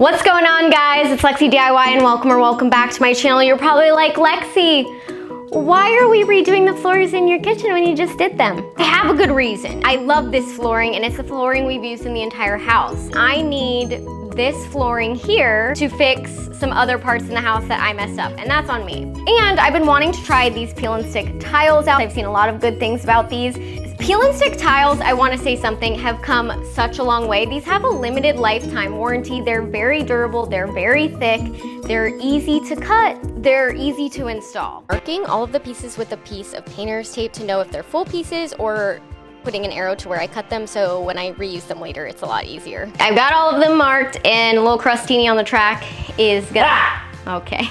What's going on, guys? It's Lexi DIY and welcome back to my channel. You're probably like, Lexi, why are we redoing the floors in your kitchen when you just did them? I have a good reason. I love this flooring and it's the flooring we've used in the entire house. I need this flooring here to fix some other parts in the house that I messed up, and that's on me. And I've been wanting to try these peel and stick tiles out. I've seen a lot of good things about these. Peel and stick tiles, I want to say something, have come such a long way. These have a limited lifetime warranty. They're very durable, they're very thick, they're easy to cut, they're easy to install. Marking all of the pieces with a piece of painter's tape to know if they're full pieces or putting an arrow to where I cut them, so when I reuse them later, it's a lot easier. I've got all of them marked, and a little crustini on the track is gonna, okay.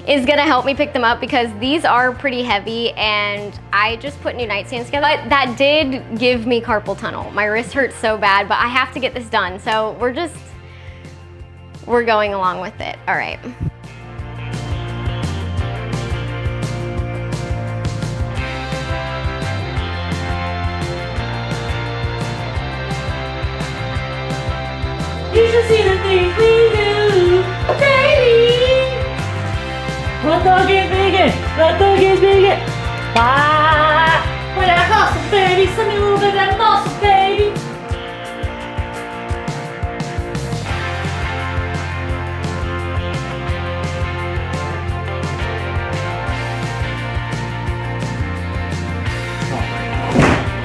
is gonna help me pick them up because these are pretty heavy and I just put new nightstands together. But that did give me carpal tunnel. My wrist hurts so bad, but I have to get this done. So we're going along with it. All right. You should see the things we do, baby. Hot dog is vegan. Hot dog is vegan. Ah, with that hustle, baby. Some move with that muscle, baby.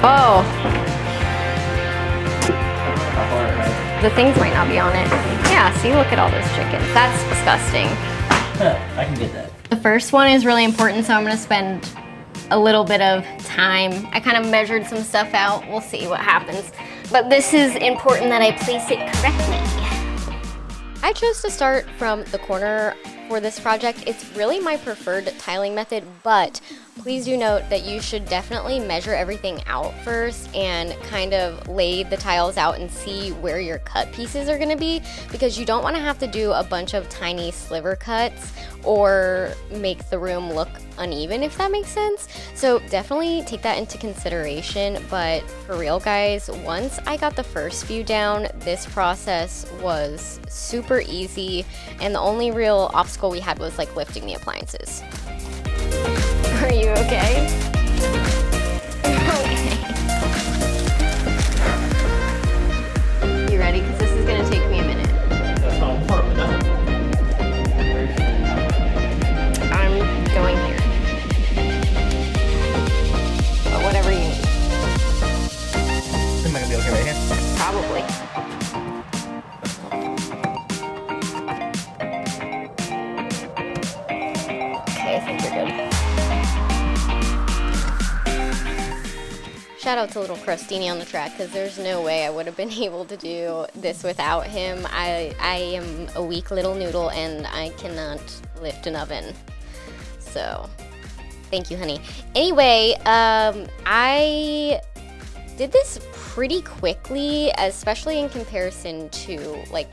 Oh. The things might not be on it. Yeah, see, look at all those chickens. That's disgusting. I can get that. The first one is really important, so I'm gonna spend a little bit of time. I kind of measured some stuff out. We'll see what happens. But this is important that I place it correctly. I chose to start from the corner for this project. It's really my preferred tiling method, but please do note that you should definitely measure everything out first and kind of lay the tiles out and see where your cut pieces are gonna be, because you don't wanna have to do a bunch of tiny sliver cuts or make the room look uneven, if that makes sense. So definitely take that into consideration, but for real, guys, once I got the first few down, this process was super easy, and the only real obstacle we had was like lifting the appliances. Are you okay? Okay. You ready? Because this is going to take me a minute. That's not warm enough. I'm going here. But whatever you need. Am I going to be okay right here? Probably. Okay, I think you're good. Shout out to little Crostini on the track, because there's no way I would have been able to do this without him. I am a weak little noodle and I cannot lift an oven. So, thank you, honey. Anyway, I did this pretty quickly, especially in comparison to like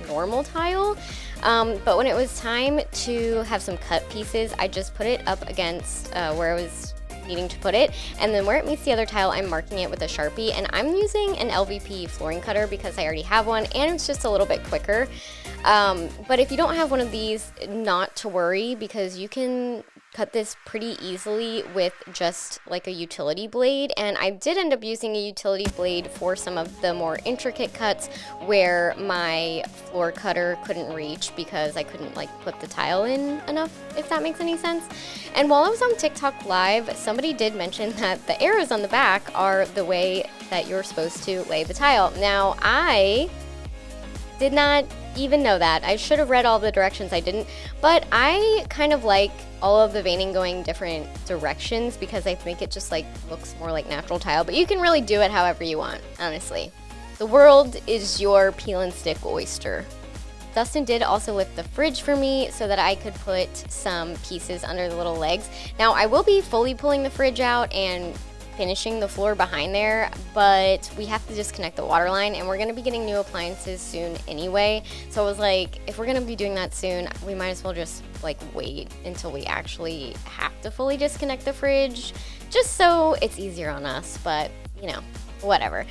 normal tile. But when it was time to have some cut pieces, I just put it up against where I was needing to put it, and then where it meets the other tile, I'm marking it with a Sharpie, and I'm using an LVP flooring cutter because I already have one and it's just a little bit quicker. But if you don't have one of these, not to worry, because you can cut this pretty easily with just like a utility blade, and I did end up using a utility blade for some of the more intricate cuts where my floor cutter couldn't reach because I couldn't like put the tile in enough, if that makes any sense. And while I was on TikTok live, somebody did mention that the arrows on the back are the way that you're supposed to lay the tile. Now, I did not even know that. I should have read all the directions, I didn't, but I kind of like all of the veining going different directions because I think it just like looks more like natural tile, but you can really do it however you want, honestly. The world is your peel and stick oyster. Dustin did also lift the fridge for me so that I could put some pieces under the little legs. Now, I will be fully pulling the fridge out and finishing the floor behind there, but we have to disconnect the water line, and we're gonna be getting new appliances soon anyway. So I was like, if we're gonna be doing that soon, we might as well just like wait until we actually have to fully disconnect the fridge, just so it's easier on us, but you know, whatever.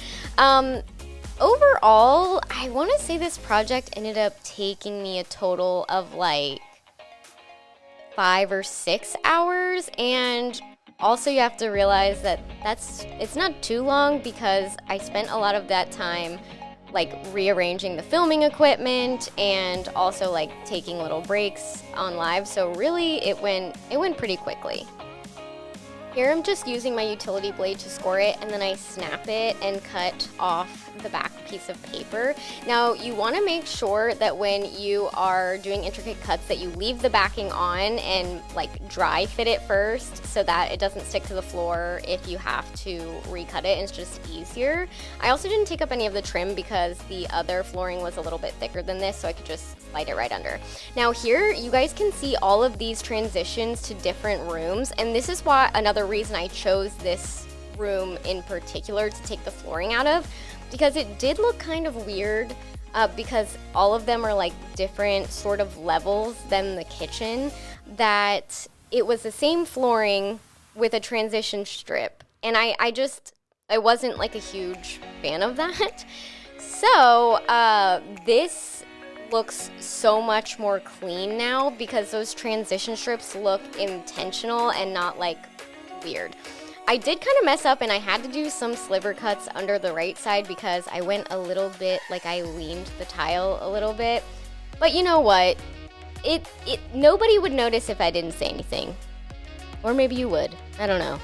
Overall, I want to say this project ended up taking me a total of like 5 or 6 hours, and also you have to realize that it's not too long because I spent a lot of that time like rearranging the filming equipment and also like taking little breaks on live, so really it went pretty quickly. Here I'm just using my utility blade to score it, and then I snap it and cut off the back piece of paper. Now you want to make sure that when you are doing intricate cuts that you leave the backing on and like dry fit it first so that it doesn't stick to the floor if you have to recut it, and it's just easier. I also didn't take up any of the trim because the other flooring was a little bit thicker than this, so I could just slide it right under. Now here you guys can see all of these transitions to different rooms, and this is why another reason I chose this room in particular to take the flooring out of, because it did look kind of weird because all of them are like different sort of levels than the kitchen, that it was the same flooring with a transition strip, and I wasn't like a huge fan of that. So this looks so much more clean now because those transition strips look intentional and not like weird. I did kind of mess up and I had to do some sliver cuts under the right side because I went a little bit, like I leaned the tile a little bit. But you know what? Nobody would notice if I didn't say anything. Or maybe you would. I don't know.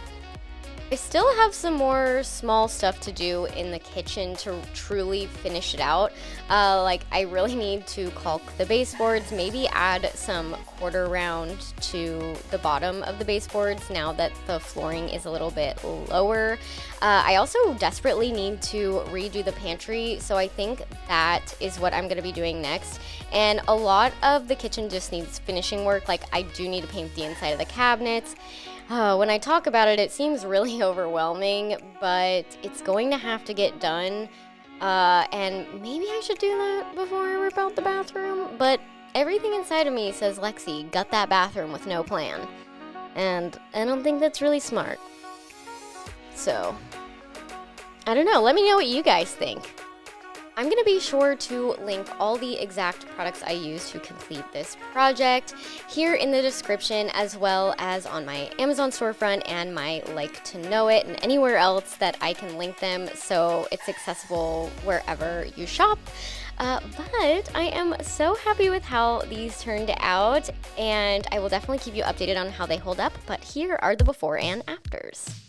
I still have some more small stuff to do in the kitchen to truly finish it out. Like I really need to caulk the baseboards, maybe add some quarter round to the bottom of the baseboards now that the flooring is a little bit lower. I also desperately need to redo the pantry, so I think that is what I'm going to be doing next. And a lot of the kitchen just needs finishing work. Like I do need to paint the inside of the cabinets. When I talk about it, it seems really overwhelming, but it's going to have to get done. And maybe I should do that before I rip out the bathroom. But everything inside of me says, Lexi, gut that bathroom with no plan. And I don't think that's really smart. So, I don't know. Let me know what you guys think. I'm going to be sure to link all the exact products I used to complete this project here in the description, as well as on my Amazon storefront and my Like to Know It and anywhere else that I can link them so it's accessible wherever you shop. But I am so happy with how these turned out, and I will definitely keep you updated on how they hold up. But here are the before and afters.